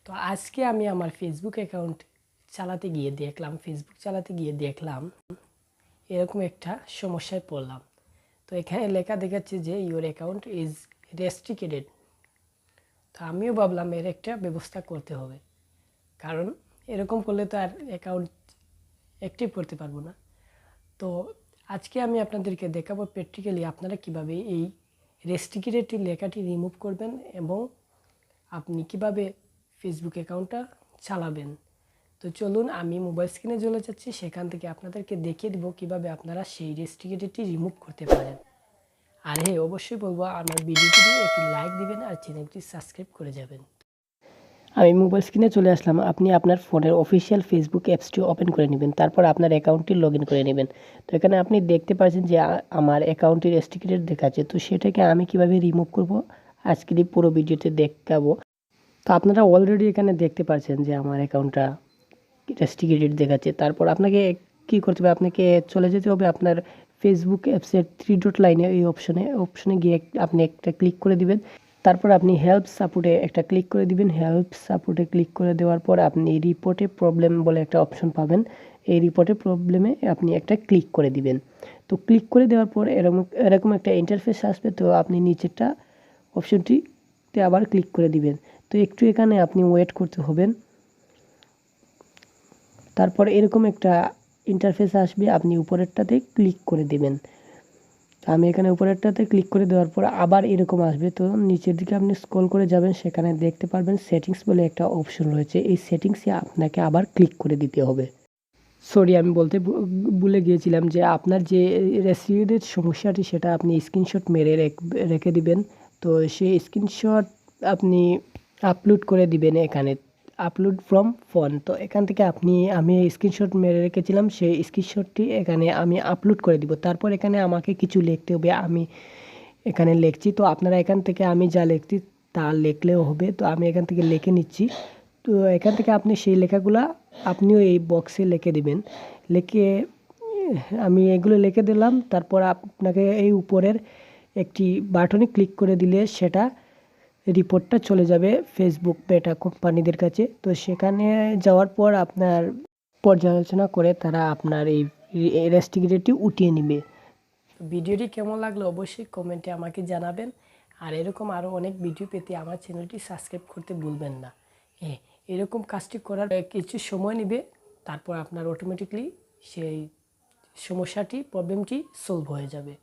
তো আজকে আমি আমার ফেসবুক অ্যাকাউন্ট চালাতে গিয়ে দেখলাম এরকম একটা সমস্যায় পড়লাম। তো এখানে লেখা দেখাচ্ছে যে ইউর অ্যাকাউন্ট ইজ রেস্ট্রিক্টেড। তো আমিও ভাবলাম এর একটা ব্যবস্থা করতে হবে, কারণ এরকম করলে তো আর অ্যাকাউন্ট অ্যাক্টিভ করতে পারবো না। তো আজকে আমি আপনাদেরকে দেখাবো প্র্যাকটিক্যালি আপনারা কিভাবে এই রেস্ট্রিক্টেড লেখাটি রিমুভ করবেন এবং আপনি কিভাবে ফেসবুক অ্যাকাউন্টটা চালাবেন। তো চলুন আমি মোবাইল স্ক্রিনে চলে যাচ্ছি, সেখান থেকে আপনাদেরকে দেখিয়ে দেবো কীভাবে আপনারা সেই রেস্ট্রিক্টেডটি রিমুভ করতে পারেন। আর হ্যাঁ, অবশ্যই বলবো আমার ভিডিওটি একটি লাইক দিবেন আর চ্যানেলটি সাবস্ক্রাইব করে যাবেন। আমি মোবাইল স্ক্রিনে চলে আসলাম। আপনি আপনার ফোনের অফিসিয়াল ফেসবুক অ্যাপসটি ওপেন করে নেবেন, তারপর আপনার অ্যাকাউন্টটি লগ ইন করে নেবেন। তো এখানে আপনি দেখতে পাচ্ছেন যে আমার অ্যাকাউন্টটি রেস্ট্রিক্টেড দেখাচ্ছে। তো সেটাকে আমি কিভাবে রিমুভ করব আজকের এই পুরো ভিডিওতে দেখাবো। তো আপনারা অলরেডি এখানে দেখতে পাচ্ছেন যে আমার অ্যাকাউন্টটা রেস্ট্রিক্টেড দেখাচ্ছে। তারপর আপনাকে কী করতে হবে, আপনাকে চলে যেতে হবে আপনার ফেসবুক অ্যাপসের 3 ডট লাইনে এই অপশনে গিয়ে আপনি একটা ক্লিক করে দিবেন। তারপর আপনি হেল্প সাপোর্টে একটা ক্লিক করে দিবেন। হেল্প সাপোর্টে ক্লিক করে দেওয়ার পর আপনি রিপোর্টে প্রবলেম বলে একটা অপশন পাবেন। এই রিপোর্টে প্রবলেমে আপনি একটা ক্লিক করে দিবেন। তো ক্লিক করে দেওয়ার পর এরকম একটা ইন্টারফেস আসবে। তো আপনি নিচেরটা অপশনটিতে আবার ক্লিক করে দিবেন। তো একটু এখানে আপনি ওয়েট করতে হবেন। তারপর এরকম একটা ইন্টারফেস আসবে, আপনি উপরেরটাতে ক্লিক করে দেবেন। আমি এখানে উপরেরটাতে ক্লিক করে দেওয়ার পর আবার এরকম আসবে। তো নিচের দিকে আপনি স্ক্রল করে যাবেন, সেখানে দেখতে পারবেন সেটিংস বলে একটা অপশন রয়েছে। এই সেটিংসে আপনাকে আবার ক্লিক করে দিতে হবে। সরি, আমি বলতে ভুলে গিয়েছিলাম যে আপনার যে রেসিডেন্ট সমস্যাটি সেটা আপনি স্ক্রিনশট মেরে রেখে দিবেন। তো সেই স্ক্রিনশট আপনি আপলোড করে দিবেন এখানে, আপলোড ফ্রম ফোন। তো এখান থেকে আমি স্ক্রিনশট মেরে রেখেছিলাম, সেই স্ক্রিনশটটি এখানে আমি আপলোড করে দিব। তারপর এখানে আমাকে কিছু লিখতে হবে, আমি এখানে লিখছি। তো আপনারা এখান থেকে আমি যা লিখছি তা লিখলেও হবে। তো আমি এখান থেকে লিখে নিচ্ছি। তো এখান থেকে আপনি সেই লেখাগুলা আপনিও এই বক্সে লিখে দিবেন। লিখে আমি এগুলো লিখে দিলাম। তারপর আপনাকে এই উপরের একটি বাটনে ক্লিক করে দিলে সেটা রিপোর্টটা চলে যাবে ফেসবুক মেটা কোম্পানিদের কাছে। তো সেখানে যাওয়ার পর আপনার পর্যালোচনা করে তারা আপনার এই রেস্ট্রিক্টেডটি উঠিয়ে নেবে। ভিডিওটি কেমন লাগলো অবশ্যই কমেন্টে আমাকে জানাবেন। আর এরকম আরও অনেক ভিডিও পেতে আমার চ্যানেলটি সাবস্ক্রাইব করতে ভুলবেন না। হ্যাঁ, এরকম কাজটি করার কিছু সময় নেবে, তারপর আপনার অটোমেটিকলি সেই সমস্যাটি প্রবলেমটি সলভ হয়ে যাবে।